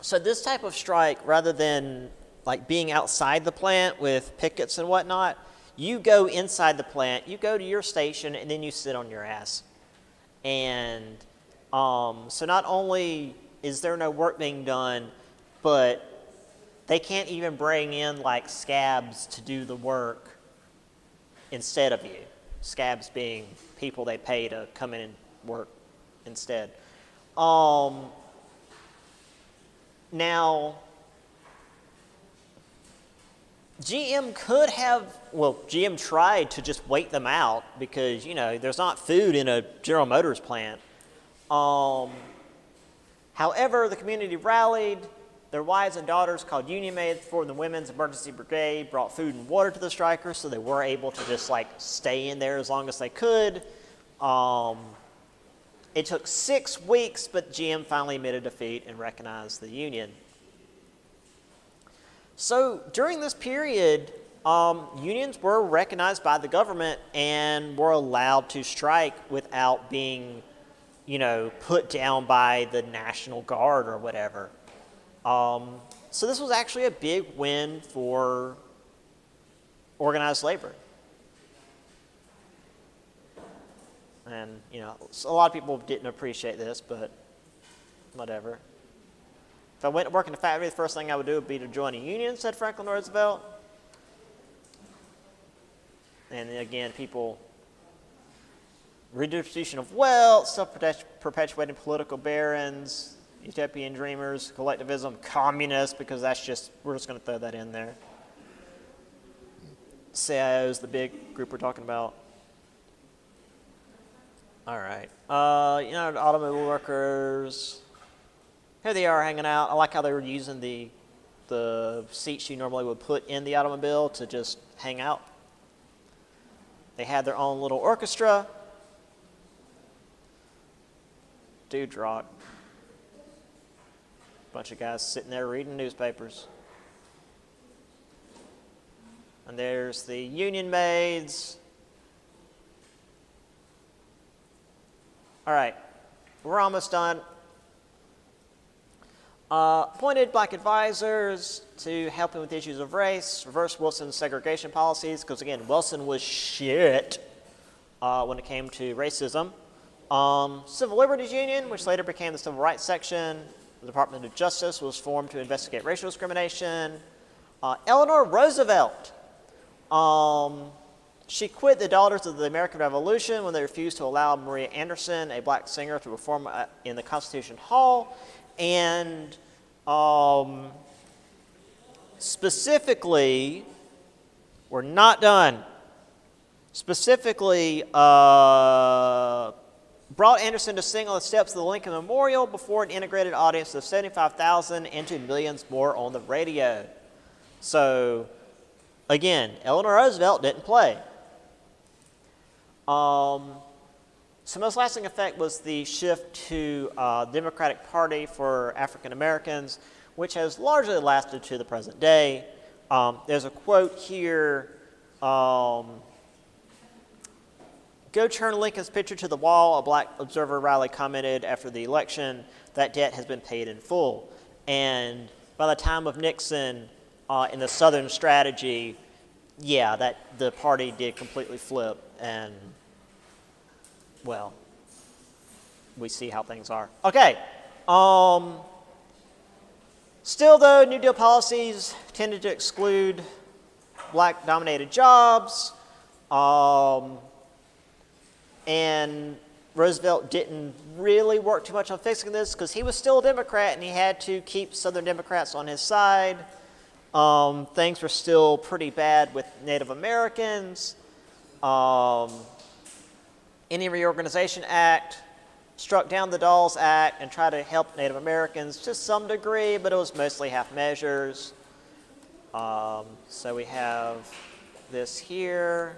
this type of strike, rather than like being outside the plant with pickets and whatnot, you go inside the plant, you go to your station, and then you sit on your ass. And so not only is there no work being done, but they can't even bring in like scabs to do the work instead of you. Scabs being people they pay to come in and work instead. Now, GM could have, well, GM tried to just wait them out because, you know, there's not food in a General Motors plant. However, the community rallied. Their wives and daughters, called union maids for the Women's Emergency Brigade, brought food and water to the strikers, so they were able to just like stay in there as long as they could. It took 6 weeks, but GM finally admitted defeat and recognized the union. So during this period, unions were recognized by the government and were allowed to strike without being, you know, put down by the National Guard or whatever. So this was actually a big win for organized labor. And, you know, a lot of people didn't appreciate this, but whatever. If I went to work in a factory, the first thing I would do would be to join a union, said Franklin Roosevelt. And then again, people, redistribution of wealth, self-perpetuating political barons, utopian dreamers, collectivism, communists, because that's just, we're just going to throw that in there. CIOs, the big group we're talking about. All right. You know, the automobile workers, here they are hanging out. I like how they were using the seats you normally would put in the automobile to just hang out. They had their own little orchestra. Dudes rock. Bunch of guys sitting there reading newspapers. And there's the union maids. All right, we're almost done. Appointed black advisors to help him with issues of race, reverse Wilson's segregation policies, because again, Wilson was shit when it came to racism. Civil Liberties Union, which later became the Civil Rights Section. The Department of Justice was formed to investigate racial discrimination. Eleanor Roosevelt. She quit the Daughters of the American Revolution when they refused to allow Maria Anderson, a black singer, to perform in the Constitution Hall. And specifically, we're not done. Specifically, brought Anderson to sing on the steps of the Lincoln Memorial before an integrated audience of 75,000 and to millions more on the radio. So, again, Eleanor Roosevelt didn't play. So most lasting effect was the shift to the Democratic Party for African Americans, which has largely lasted to the present day. There's a quote here, "Go turn Lincoln's picture to the wall," a black observer rally commented after the election. "That debt has been paid in full." And by the time of Nixon, in the Southern strategy, yeah, that the party did completely flip, and well, we see how things are. Okay. Still, though, New Deal policies tended to exclude black-dominated jobs, and Roosevelt didn't really work too much on fixing this because he was still a Democrat and he had to keep Southern Democrats on his side. Things were still pretty bad with Native Americans. Indian Reorganization Act struck down the Dawes Act and tried to help Native Americans to some degree, but it was mostly half measures. So we have this here.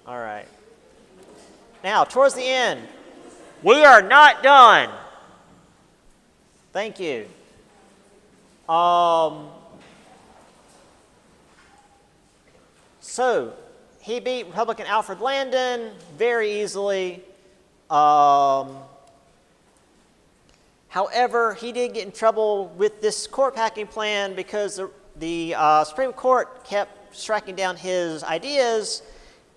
All right. Now, towards the end, we are not done. Thank you. So, he beat Republican Alfred Landon very easily. However, he did get in trouble with this court packing plan because the Supreme Court kept striking down his ideas,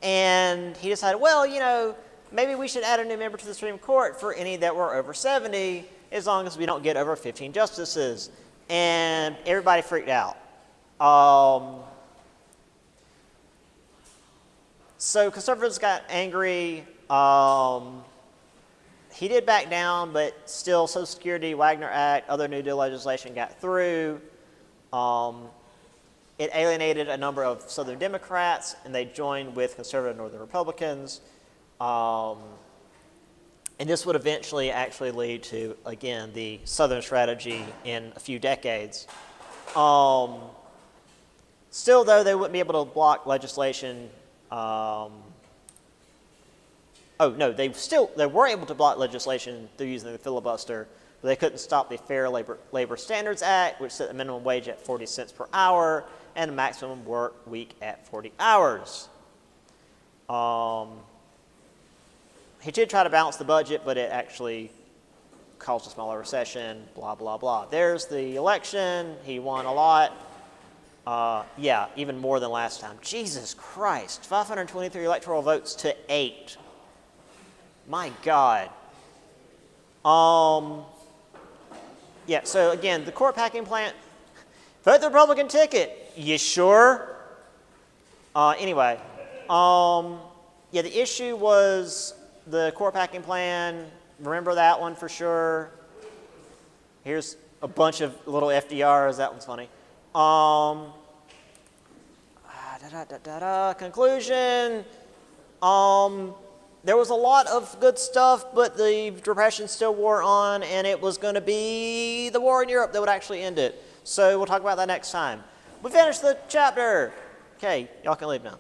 and he decided, well, you know, maybe we should add a new member to the Supreme Court for any that were over 70, as long as we don't get over 15 justices. And everybody freaked out. So conservatives got angry. He did back down, but still Social Security, Wagner Act, other New Deal legislation got through. It alienated a number of Southern Democrats, and they joined with conservative Northern Republicans. And this would eventually actually lead to, again, the Southern strategy in a few decades. Still, though, they wouldn't be able to block legislation. They were able to block legislation through using the filibuster, but they couldn't stop the Fair Labor Standards Act, which set the minimum wage at 40 cents per hour and a maximum work week at 40 hours. He did try to balance the budget, but it actually caused a smaller recession, blah, blah, blah. There's the election. He won a lot. Yeah, even more than last time. Jesus Christ, 523 electoral votes to 8. My God. Yeah, so again, the court packing plant, vote the Republican ticket. You sure? Anyway, yeah, the issue was the court packing plan. Remember that one for sure. Here's a bunch of little FDRs. That one's funny. Conclusion. There was a lot of good stuff, but the Depression still wore on, and it was going to be the war in Europe that would actually end it. So we'll talk about that next time. We finished the chapter. Okay, y'all can leave now.